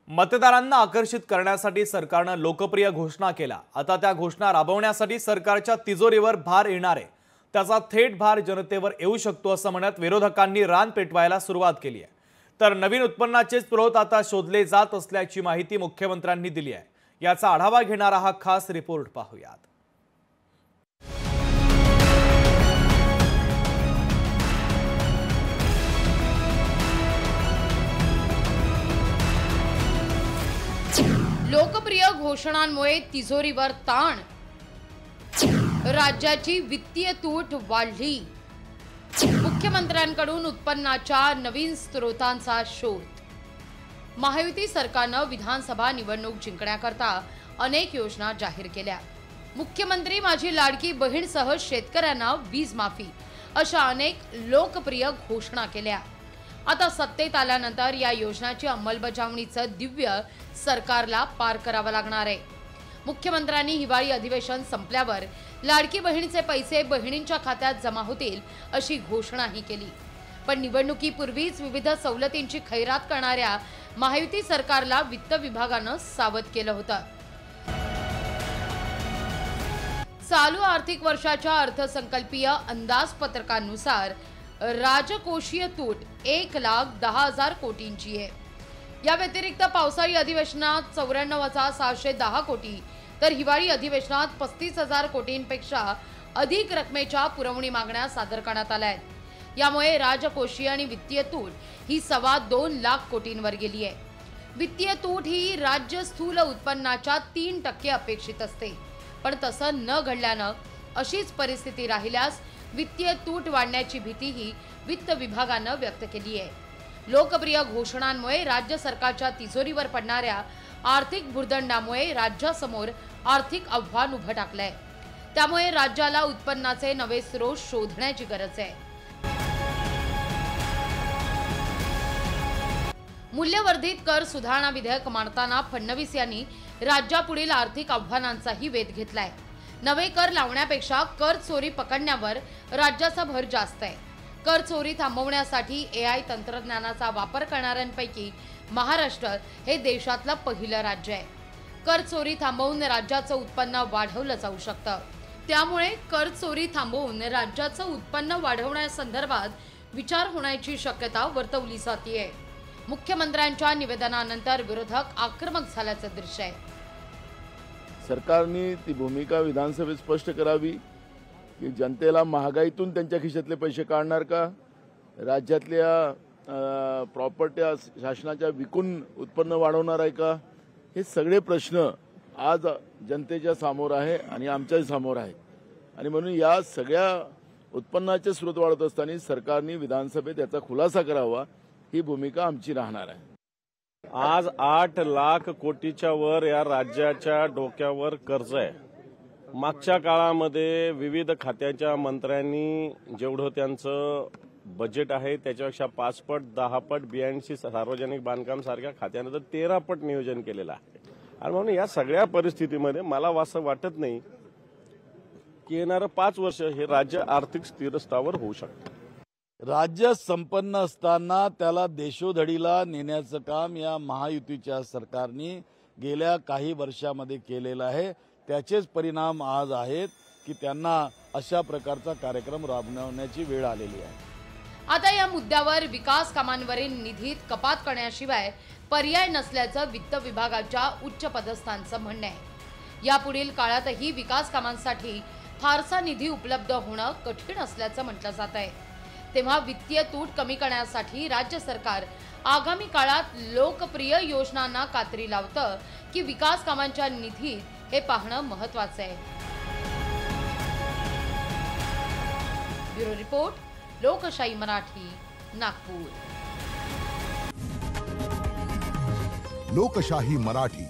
मतदारांना आकर्षित करण्यासाठी सरकारने लोकप्रिय घोषणा केल्या। आता त्या घोषणा राबवण्यासाठी सरकारच्या तिजोरीवर भार येणार आहे। त्याचा थेट भार जनतेवर येऊ शकतो असं म्हणत विरोधकांनी रान पेटवायला सुरुवात केली आहे। तर नवीन उत्पन्नाचे स्रोत आता शोधले जात असल्याची माहिती मुख्यमंत्र्यांनी दिली आहे। याचा आढावा घेणारा हा खास रिपोर्ट पाहूयात। लोकप्रिय घोषणांमुळे तिजोरीवर ताण, राज्याची वित्तीय तूट वाढली, मुख्यमंत्र्यांकडून उत्पन्नाच्या नवीन स्रोतांचा शोध। महायुती सरकारने विधानसभा निवडणूक जिंकण्याकरता अनेक योजना जाहीर केल्या। मुख्यमंत्री माझी लाडकी बहीणसह शेतकऱ्यांना वीज माफी अशा अनेक लोकप्रिय घोषणा केल्या। आता सत्तेत आल्यानंतर या योजनाची अंमलबजावणीचं दिव्य सरकारला पार करावं लागणार आहे। मुख्यमंत्र्यांनी हिवाळी अधिवेशन संपल्यावर लाडकी बहिणीचे पैसे बहिणींच्या खात्यात जमा होतील अशी घोषणाही केली। पण निवडणुकीपूर्वीच विविध सवलतींची खैरात करणाऱ्या महायुती सरकारला वित्त विभागानं सावध केलं होतं। चालू आर्थिक वर्षाच्या अर्थसंकल्पीय अंदाजपत्रकानुसार राजकोषीय तूट 1,10,000 कोटींची आहे। या व्यतिरिक्त पावसाळी अधिवेशनात 94,610 कोटी तर हिवाळी अधिवेशनात 35,000 कोटींपेक्षा अधिक रकमेच्या पुरवणी मागण्या सादर करण्यात आल्या आहेत। यामुळे राजकोषीय आणि वित्तीय तूट ही 2.25 लाख कोटींवर गेली आहे। वित्तीय तूट ही राज्य स्थूल उत्पन्नाच्या 3% अपेक्षित असते, पण तसं न घडल्यानं अशीच परिस्थिती राहिल्यास वित्तीय तूट वाढण्याची भीतीही वित्त विभागानं व्यक्त केली आहे। लोकप्रिय घोषणांमुळे राज्य सरकारच्या तिजोरीवर पडणाऱ्या आर्थिक भुर्दंडामुळे राज्यासमोर आर्थिक आव्हान उभं टाकलंय। त्यामुळे राज्याला उत्पन्नाचे नवे स्रोत शोधण्याची गरज आहे। मूल्यवर्धित कर सुधारणा विधेयक मांडताना फडणवीस यांनी राज्यापुढील आर्थिक आव्हानांचाही वेध घेतलाय। नवे कर लावण्यापेक्षा कर चोरी पकडण्यावर राज्याचा भर जास्त आहे। कर चोरी थांबवण्यासाठी AI तंत्रज्ञानाचा वापर करणाऱ्यांपैकी महाराष्ट्र हे देशातलं पहिलं राज्य आहे। कर चोरी थांबवून राज्याचं उत्पन्न वाढवलं जाऊ शकतं। त्यामुळे कर चोरी थांबवून राज्याचं उत्पन्न वाढवण्यासंदर्भात विचार होण्याची शक्यता वर्तवली जाते। मुख्यमंत्र्यांच्या निवेदनानंतर विरोधक आक्रमक झाल्याचं दृश्य आहे। सरकारने ती भूमिका विधानसभेत स्पष्ट करावी की जनतेला महागाईतून त्यांच्या खिशातले पैसे काढणार का, राज्यातल्या प्रॉपर्ट्या शासनाच्या विकून उत्पन्न वाढवणार आहे का, हे सगळे प्रश्न आज जनतेच्या समोर आहे आणि आमच्याही समोर आहे। आणि म्हणून या सगळ्या उत्पन्नाचे स्रोत वाढत असताना सरकारने विधानसभेत याचा खुलासा करावा, ही भूमिका आमची राहणार आहे। आज 8 लाख कोटीच्या वर या राज्याच्या डोक्यावर कर्ज आहे। मागच्या काळामध्ये विविध खात्याच्या मंत्र्यांनी जेवढं त्यांचं बजेट आहे त्याच्यापेक्षा 5 पट 10 पट BNC सार्वजनिक बांधकाम सारख्या खात्यानं तर 13 पट नियोजन केलेलं आहे। आणि म्हणून या सगळ्या परिस्थितीमध्ये मला असं वाटत नाही की येणारं 5 वर्ष हे राज्य आर्थिक स्थिरस्थावर होऊ शकतं। राज्य संपन्न असताना त्याला देशोधडीला नेण्याचं काम या महायुतीच्या सरकारने गेल्या काही वर्षामध्ये केलेलं आहे। त्याचेच परिणाम आज आहेत की त्यांना अशा प्रकारचा कार्यक्रम राबवण्याची वेळ आलेली आहे। आता या मुद्द्यावर विकास कामांवरील निधीत कपात करण्याशिवाय पर्याय नसल्याचं वित्त विभागाच्या उच्च पदस्थांचं म्हणणं आहे। यापुढील काळातही विकास कामांसाठी फारसा निधी उपलब्ध होणं कठीण असल्याचं म्हटलं जात आहे। तेव्हा वित्तीय तूट कमी करण्यासाठी राज्य सरकार आगामी काळात लोकप्रिय योजनांना कात्री लावतं की विकास कामांच्या निधीत हे पाहणं महत्त्वाचं आहे। ब्युरो रिपोर्ट, लोकशाही मराठी, नागपूर। लोकशाही मराठी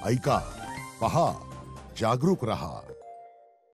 ऐका, पहा, जागरूक रहा।